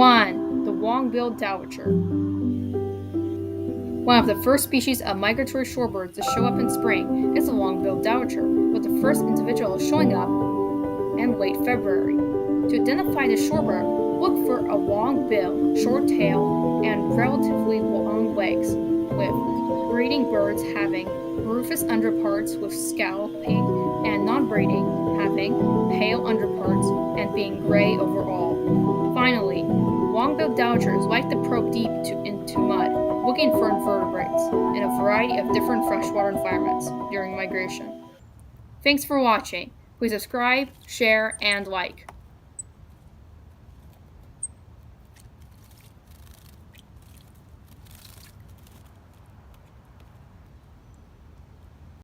1. The long-billed dowitcher. One of the first species of migratory shorebirds to show up in spring is the long-billed dowitcher, with the first individual showing up in late February. To identify the shorebird, look for a long bill, short tail, and relatively long legs, with breeding birds having rufous underparts with scalloping, and non-breeding having pale underparts and being gray overall. Finally, long-billed dowitchers like to probe deep into mud, looking for invertebrates in a variety of different freshwater environments during migration. Thanks for watching. Please subscribe, share, and like.